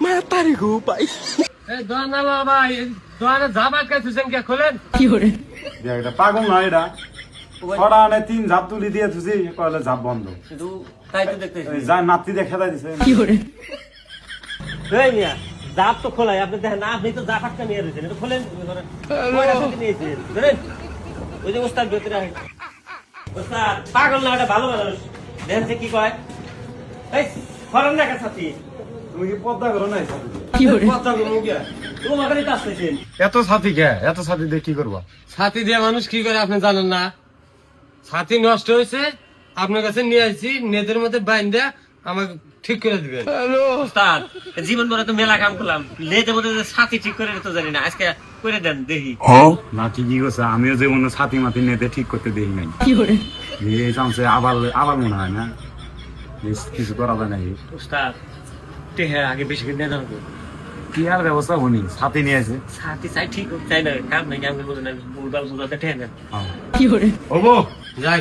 Matari ko pa. দোয়ান বাবা দোয়ানে জামাত কাইছেন কে খোলেন কি করে এটা পাগল নয় এটা ছড়া আনে 3 ঝাপ তুলি দিয়ে তুই কইলে ঝাপ বন্ধ শুধু তাই তো দেখতেছি। এই যা নাতি দেখা দিছে কি করে এই মিয়া জাপ তো খোলাই আপনি দেখেন না আপনি তো জাপ একটা নিয়ে রয়েছেন এটা খোলেন কয়টা থেকে নিয়েছেন ধরেন ওই যে ওস্তাদ ভিতরে আছে ওস্তাদ পাগল না এটা ভালো মানুষ দেখেন যে কি কয় এই ফরন না কাছে তুমি কি পদ্মা করো না কি করে কথা বলবো কি তোমার কাছে আসতেছেন এত সাথী কে এত সাথী দিয়ে কি করবা ছাতি দিয়ে মানুষ কি করে আপনি জানেন না ছাতি নষ্ট হয়েছে আপনার কাছে নিয়ে আসছি নেদের মধ্যে বাইন্দা আমাকে ঠিক করে দিবেন ওস্তাদ জীবন ভরে তো মেলা কাম করলাম লেজে মধ্যে সাথী ঠিক করে তো জানি না আজকে করে দেন দেখি না ঠিকই করছে আমিও যে অন্য সাথী মাতি নেতে ঠিক করতে দেখি নাই কি করে এই চান্সে আবার আবার মনে হয় না কিছু করা যায় নাকি ওস্তাদ টেহে আগে বেশি করে নেন কি আর ব্যবস্থা হনি সাথী নিয়ে আছে সাথী চাই ঠিক চাই না কাম নাই কাম করবো না বুলবাল বুলতে টেহে নেন কি করে ওবো যাই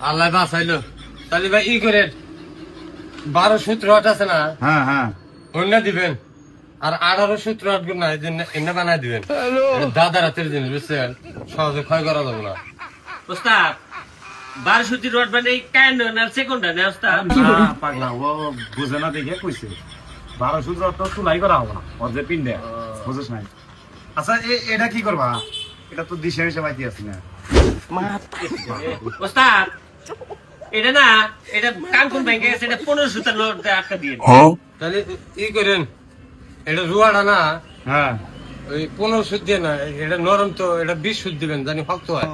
আল্লাহ বাঁচাইলো তাহলে ভাই ই করেন 12 17 আছে না হ্যাঁ হ্যাঁ অন্য দিবেন আর 18 17 গুণ না এমনি বানাই দিবেন দাদা রাতের দিন বুঝছেন সহজে ক্ষয় করা যাবে না ওস্তাদ 12 রড মানে কেন না সেকেন্ড না ওস্তাদ পাগলা ও বুঝে না দেখে কইছে 12 সূত্র তো তুলাই করা হবে না ওর যে পিন্ডে বুঝছ নাই আচ্ছা এটা কি করবা এটা তো দিশে হিসেবে আইতি আছে না ওস্তাদ এটা না এটা কাম কোন ব্যাংকে আছে এটা 15 সুতার নোট আটকা দিয়ে তাহলে ই করেন এটা রুয়াটা না হ্যাঁ ওই 15 সুদ দিয়ে না এটা নরম তো এটা 20 সুদ দিবেন জানি শক্ত হয়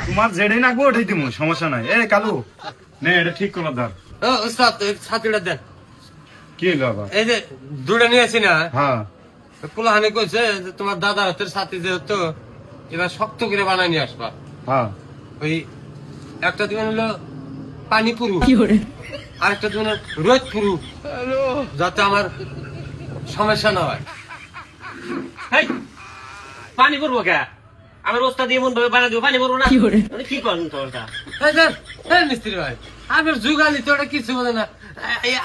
তোমার যেটাই না গো ওটাই দিমু সমস্যা নাই এ কালু নে এটা ঠিক করে ধর ও উস্তাদ এই ছাতিটা দেন কি বাবা এই যে দুটা নিয়ে আসি না হ্যাঁ পোলাহানি কইছে যে তোমার দাদা হাতের ছাতি যেহেতু এবার শক্ত করে বানাই নিয়ে আসবা হ্যাঁ ওই একটা দিবেন হলো পানি পুরু কি করে আরেকটা দিবেন রোদ পুরু যাতে আমার সমস্যা না হয় হেই পানি পড়বো কে আমার ওস্তাদ এমন ভাবে বানা দিব পানি পড়বো না কি করে কি করেন তোরটা এই দেখ, এই মিস্ত্রি ভাই আমার যুগালি তো ওটা কিছু বলে না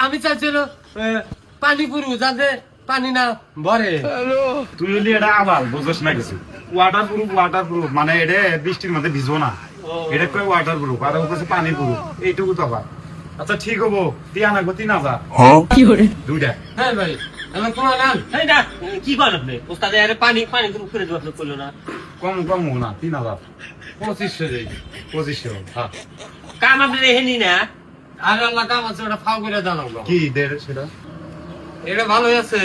আমি চাইছিল পানি পুরু যাতে পানি না ভরে তুই হলি এটা আবার বুঝছ না কিছু ওয়াটার প্রুফ মানে এটা বৃষ্টির মধ্যে ভিজবো না এটা কই ওয়াটার প্রুফ আর ও কাছে পানি প্রুফ এইটুকু তো আবার আচ্ছা ঠিক হবো তিয়া না গতি না যা কি করে দুইটা হ্যাঁ ভাই আমার তোমার নাম এই না কি করেন আপনি ওস্তাদ আরে পানি পানি করে দেব আপনি করলো না কম হো না 3000 2500 দেই 2500 হ্যাঁ কাম আপনি রেহেনি না আর আল্লাহ কাম আছে ওটা ফাও করে জানাবো কি দের সেটা এটা ভালো আছে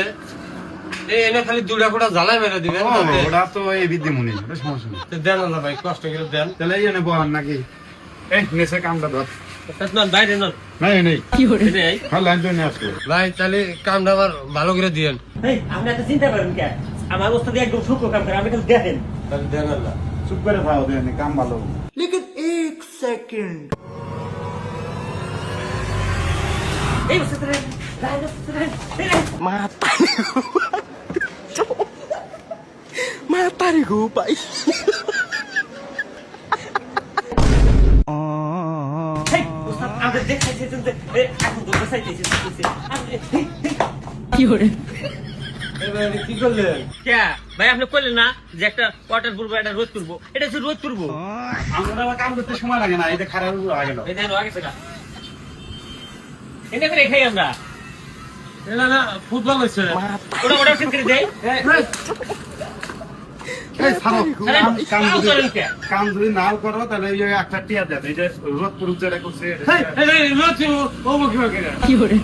এই এনে খালি দুটা কোটা জ্বালাই মেরে দিবেন ও, ওটা তো এই বিদ্যে মনে ওটা সমস্যা নেই তো দেন আল্লাহ ভাই কষ্ট করে দেন তাহলে এই এনে বহান নাকি এই নেছে কামটা ধর ওস্তাদ নন বাইরে নন নেই কি করে এই হ্যাঁ লাইন তো নিয়ে আসবো ভাই তাহলে কামটা আবার ভালো করে দিয়েন এই আপনি এত চিন্তা করেন কে আমার ওস্তাদ একদম সূক্ষ্ম কাম করে আপনি খালি দেখেন তাহলে দেন আল্লাহ চুপ করে থাও দেন কাম ভালো এই ওস্তাদ রে লাইন ওস্তাদ রে Matari ko pa. এই ওস্তাদ আমাদের দেখাইছেন যে এখন তো দেখাইতেছে কি করে এবার কি করলেন কে ভাই আপনি কইলেন না যে একটা ওয়াটার প্রুফ একটা রোদ তুলবো এটা হচ্ছে রোদ তুলবো আমরা আবার কাম করতে সময় লাগে না এটা খারাপ আগে না এই দেখো আগে সেটা এটা করে খাই আমরা এটা না ফুটবল হয়েছে ওটা সিন করে দেই এই ছাড়ো কাম করেন কে কাম যদি নাও করো তাহলে এই একটা টিয়া দেবে এই যে রোদ পুরুষ যেটা করছে কি করে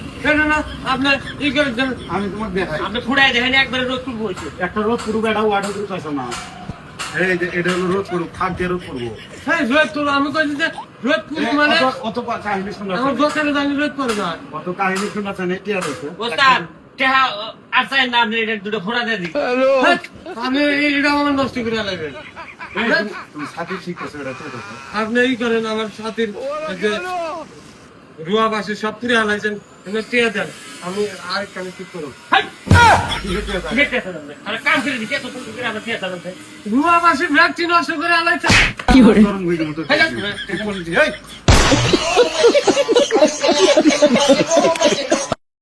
না আপনার ই করে দেন আমি তোমাকে দেখাই আপনি ফুড়াই দেখেন একবারে রোদ তুলবো হইছে একটা রোদ পুরুষ একটা ওয়াটার পুরুষ আছে না এই যে এটা হলো রোদ পুরুষ খাদ দিয়ে রোদ করবো হ্যাঁ রোদ তুলো আমি কইছি যে রোদ পুরো মানে অত কাহিনী শোনা আমার দোকানে জানি রোদ করে না অত কাহিনী শোনা চাই টিয়া রয়েছে ওস্তাদ টেহা আর চাই না আপনি এটা দুটো ফোড়া দিয়ে দিই আমি এটা আমার নষ্ট করে লাগবে তুমি সাথে ঠিক আছে এটা তো আপনি ই করেন আমার সাথীর যে রুয়া বাসে সব পুরে হালাইছেন এনে টিয়া দেন আমি আর কানে ঠিক করব আর কাম করে দিই কত করে আমরা খেয়ে চালাতে রুয়া বাসে ভ্যাকসিন নষ্ট করে হালাইছেন কি করে গরম হয়ে গেল তো এই